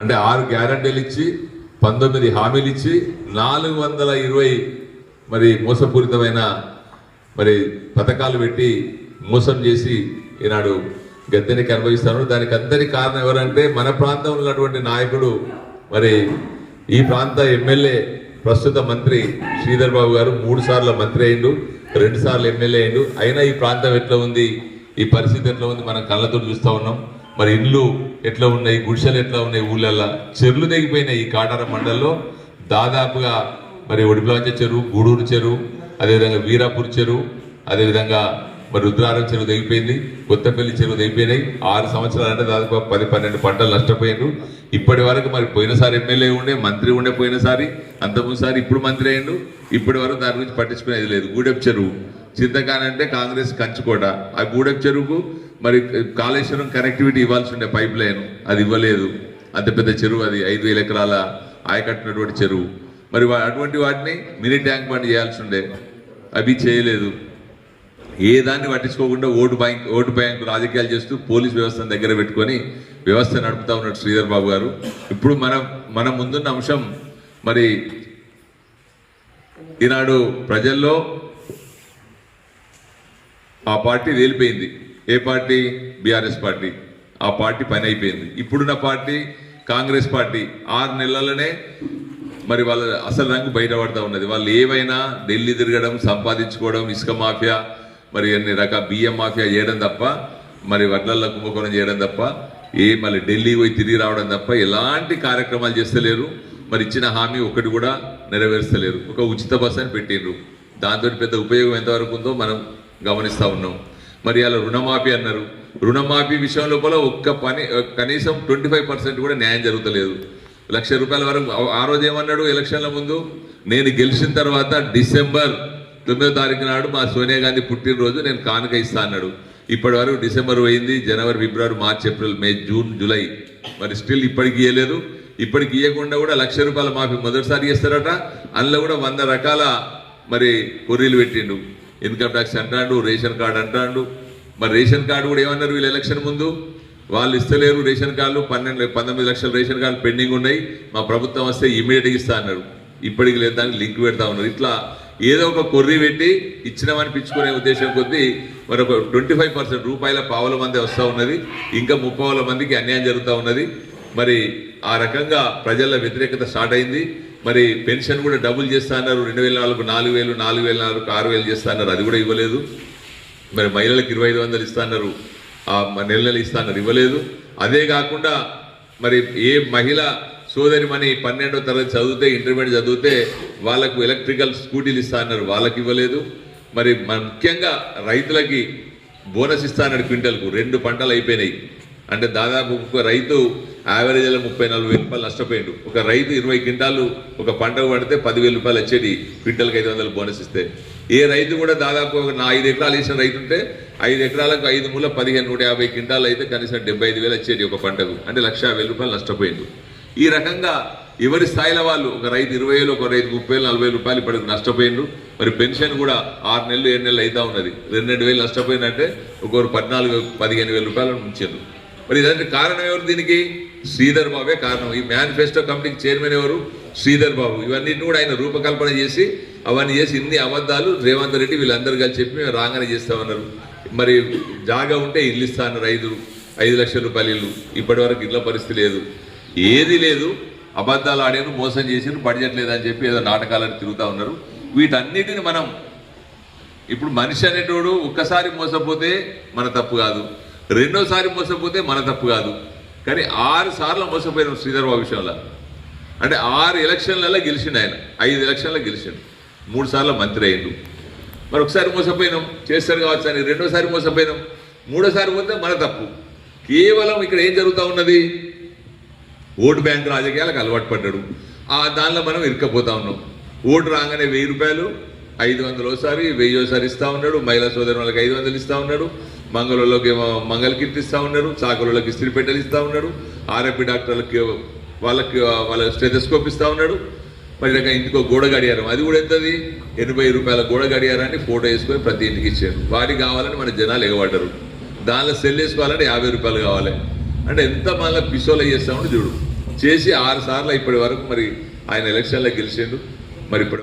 అంటే 6 గ్యారంటీలు ఇచ్చి 19 హామీలు ఇచ్చి 420 మరి మోసపూరితమైన మరి పథకాలు పెట్టి మోసం చేసి ఈనాడు గద్దెనికి అనుభవిస్తాను. దానికి అందరి కారణం ఎవరంటే మన ప్రాంతంలో ఉన్నటువంటి నాయకుడు, మరి ఈ ప్రాంత ఎమ్మెల్యే, ప్రస్తుత మంత్రి శ్రీధర్ బాబు గారు 3 సార్లు మంత్రి అయిండు, 2 సార్లు ఎమ్మెల్యే అయిండు. అయినా ఈ ప్రాంతం ఎట్లా ఉంది, ఈ పరిస్థితి ఎట్లా ఉంది మనం కళ్ళతో చూస్తూ ఉన్నాం. మరి ఇల్లు ఎట్లా ఉన్నాయి, గుడిసెలు ఎట్లా ఉన్నాయి, ఊళ్ళల్లో చెరువులు తెగిపోయినాయి. ఈ కాటారం మండలంలో దాదాపుగా మరి ఒడిప్లాంచ చెరువు, గూడూరు చెరువు, అదేవిధంగా వీరాపూర్ చెరువు, అదేవిధంగా మరి రుద్రారం చెరువు తెగిపోయింది, కొత్తపల్లి చెరువు తెగిపోయినాయి. 6 సంవత్సరాలు అంటే దాదాపు 10-12 పంటలు నష్టపోయినారు. ఇప్పటి వరకు మరి పోయినసారి ఎమ్మెల్యే ఉండే, మంత్రి ఉండే పోయినసారి, అంతకుముందుసారి ఇప్పుడు మంత్రి అయ్యిండు. ఇప్పటి వరకు దాని గురించి పట్టించుకునేది లేదు. గూడెపు చెరువు చింతకాని అంటే కాంగ్రెస్ కంచుకోట. ఆ గూడెపు చెరువుకు మరి కాళేశ్వరం కనెక్టివిటీ ఇవ్వాల్సి ఉండే పైప్ లైన్, అది ఇవ్వలేదు. అంత పెద్ద చెరువు, అది 5,000 ఎకరాల ఆయకట్టినటువంటి చెరువు. మరి అటువంటి వాటిని మినీ ట్యాంక్ బండ్ చేయాల్సి ఉండే, అవి చేయలేదు. ఏ దాన్ని పట్టించుకోకుండా ఓటు బ్యాంకు రాజకీయాలు చేస్తూ పోలీస్ వ్యవస్థను దగ్గర పెట్టుకొని వ్యవస్థ నడుపుతా ఉన్నాడు శ్రీధర్ బాబు గారు. ఇప్పుడు మన ముందున్న అంశం, మరి ఈనాడు ప్రజల్లో ఆ పార్టీ వేలిపోయింది. ఏ పార్టీ? BRS party. ఆ పార్టీ పని అయిపోయింది. ఇప్పుడున్న పార్టీ కాంగ్రెస్ పార్టీ 6 నెలలనే మరి వాళ్ళ అసలు రంగు బయటపడతా ఉన్నది. వాళ్ళు ఏవైనా ఢిల్లీ తిరగడం, సంపాదించుకోవడం, ఇసుక మాఫియా, మరి అన్ని రకాల బియ్యం మాఫియా చేయడం తప్ప, మరి వడ్లల్లో కుంభకోణం చేయడం తప్ప, మళ్ళీ ఢిల్లీ పోయి తిరిగి రావడం తప్ప ఎలాంటి కార్యక్రమాలు చేస్తలేరు. మరి ఇచ్చిన హామీ ఒకటి కూడా నెరవేర్చలేరు. ఒక ఉచిత బస్సు అని పెట్టిండ్రు, దాంతో పెద్ద ఉపయోగం ఎంతవరకు ఉందో మనం గమనిస్తూ ఉన్నాం. మరి అలా రుణమాఫీ అన్నారు. రుణమాఫీ విషయం లోపల కనీసం 25% కూడా న్యాయం జరుగుతలేదు. ₹1,00,000 వరకు ఆ రోజు ఏమన్నాడు ఎలక్షన్ల ముందు, నేను గెలిచిన తర్వాత డిసెంబర్ 9వ తారీఖు నాడు మా సోనియా గాంధీ పుట్టినరోజు నేను కానుక ఇస్తా అన్నాడు. ఇప్పటి వరకు డిసెంబర్ పోయింది, జనవరి, ఫిబ్రవరి, మార్చి, ఏప్రిల్, మే, జూన్, జూలై, మరి స్టిల్ ఇప్పటికి ఇవ్వలేదు. ఇప్పటికి ఇవ్వకుండా కూడా ₹1,00,000 మాఫీ మొదటిసారి చేస్తారట. అందులో కూడా 100 రకాల మరి కొర్రీలు పెట్టిండు. ఇన్కమ్ ట్యాక్స్ అంటాడు, రేషన్ కార్డు అంటాడు. మరి రేషన్ కార్డు కూడా ఏమన్నారు వీళ్ళు ఎలక్షన్ ముందు, వాళ్ళు ఇస్తలేరు రేషన్ కార్డులు, 19 లక్షల రేషన్ కార్డులు పెండింగ్ ఉన్నాయి, మా ప్రభుత్వం వస్తే ఇమీడియట్గా ఇస్తా అన్నారు. ఇప్పటికి లేదు, దానికి లింక్ పెడతా ఉన్నారు. ఇట్లా ఏదో ఒక కొర్రీ పెట్టి ఇచ్చినమని పిచ్చుకునే ఉద్దేశం కొద్దీ మరి ఒక 25% ₹1.5 మంది వస్తూ ఉన్నది. ఇంకా 30 మందికి అన్యాయం జరుగుతూ ఉన్నది. మరి ఆ రకంగా ప్రజల వ్యతిరేకత స్టార్ట్ అయింది. మరి పెన్షన్ కూడా డబుల్ చేస్తా అన్నారు. 2004 4,000, 4,004 6,000 చేస్తా అన్నారు, అది కూడా ఇవ్వలేదు. మరి మహిళలకు 2,500 ఇస్తా అన్నారు, నెల ఇస్తా అన్నారు, ఇవ్వలేదు. అదే కాకుండా మరి ఏ మహిళ సోదరిమణి 12వ తరగతి చదివితే, ఇంటర్మీడియట్ చదివితే వాళ్ళకు ఎలక్ట్రికల్ స్కూటీలు ఇస్తా అన్నారు, వాళ్ళకి ఇవ్వలేదు. మరి ముఖ్యంగా రైతులకి బోనస్ ఇస్తా అన్నాడు. క్వింటల్కు 2 పంటలు అయిపోయినాయి. అంటే దాదాపు ఒక రైతు యావరేజ్లో ₹30,000-40,000 నష్టపోయాడు. ఒక రైతు 20 క్వింటాలు ఒక పంటకు పడితే ₹10,000 వచ్చేది, క్వింటల్కి 500 బోనస్ ఇస్తే. ఏ రైతు కూడా దాదాపు ఒక 5 ఎకరాలు వేసిన రైతు ఉంటే 5 ఎకరాలకు 5 మూల 150 క్వింటాలు అయితే కనీసం 75,000 వచ్చేది ఒక పంటకు. అంటే ₹1,50,000 నష్టపోయిండు. ఈ రకంగా ఎవరి స్థాయిలో వాళ్ళు, ఒక రైతు 20,000, ఒక రైతు 30,000, ₹40,000 ఇప్పటికి నష్టపోయిండ్రు. మరి పెన్షన్ కూడా 6 నెలలు 7 నెలలు అవుతా ఉన్నది. 2,000 నష్టపోయిందంటే ఒకరు 14,000-15,000 ఉంచారు. మరి ఇదంటే కారణం ఎవరు? దీనికి శ్రీధర్ బాబే కారణం. ఈ మేనిఫెస్టో కమిటీకి చైర్మన్ ఎవరు? శ్రీధర్ బాబు. ఇవన్నిటిని కూడా ఆయన రూపకల్పన చేసి అవన్నీ చేసి ఇన్ని అబద్ధాలు రేవంత్ రెడ్డి వీళ్ళందరూ కలిసి చెప్పి మేము రాగానే చేస్తామన్నారు. మరి జాగా ఉంటే ఇల్లు ఇస్తా అన్నారు, ₹5 లక్షల ఇల్లు. ఇప్పటి వరకు ఇళ్ళ పరిస్థితి లేదు, ఏది లేదు. అబద్ధాలు ఆడారు, మోసం చేసారు, బడ్జెట్ లేదని చెప్పి ఏదో నాటకాలను తిరుగుతూ ఉన్నారు. వీటన్నిటిని మనం ఇప్పుడు మనిషి అనేటోడు ఒక్కసారి మోసపోతే మన తప్పు కాదు, రెండోసారి మోసపోతే మన తప్పు కాదు. కానీ 6 సార్లు మోసపోయినాం శ్రీధర్ బాబు విషయంలో. అంటే 6 ఎలక్షన్లలో గెలిచిండు ఆయన, 5 ఎలక్షన్లో గెలిచిండు, 3 సార్లు మంత్రి అయ్యిండు. మరి ఒకసారి మోసపోయినాం, చేస్తారు కావచ్చు అని. రెండోసారి మోసపోయినాం, మూడోసారి పోతే మన తప్పు. కేవలం ఇక్కడ ఏం జరుగుతూ ఉన్నది, ఓటు బ్యాంక్ రాజకీయాలకు అలవాటు పడ్డాడు. దానిలో మనం ఇరుక్కపోతా ఉన్నాం. ఓటు రాగానే ₹1,000, 500 ఒకసారి, 1000 ఒకసారి ఇస్తూ ఉన్నాడు. మహిళా సోదరు వాళ్ళకి 500 ఇస్తూ ఉన్నాడు. మంగళూరులోకి మంగళ కిట్ ఇస్తూ ఉన్నాడు. చాకరులకు ఇస్త్రీ పెట్టెలు ఇస్తూ ఉన్నాడు. ఆర్ఎంపీ డాక్టర్లకి వాళ్ళ స్టెథోస్కోప్ ఇస్తూ ఉన్నాడు. మరి ఇంటికో గోడ గడియారం, అది కూడా ఎంతది, ₹80 గోడ గడియారాన్ని ఫోటో వేసుకొని ప్రతి ఇంటికి ఇచ్చాడు. వాటికి కావాలని మన జనాలు ఎగబడ్డారు. దానిలో సెల్ వేసుకోవాలంటే ₹50 కావాలి. అంటే ఎంత మళ్ళీ పిసోలు చేస్తామని చూడు. చేసి 6 సార్లు ఇప్పటి వరకు మరి ఆయన ఎలక్షన్లో గెలిచిండు. మరి ఇప్పుడు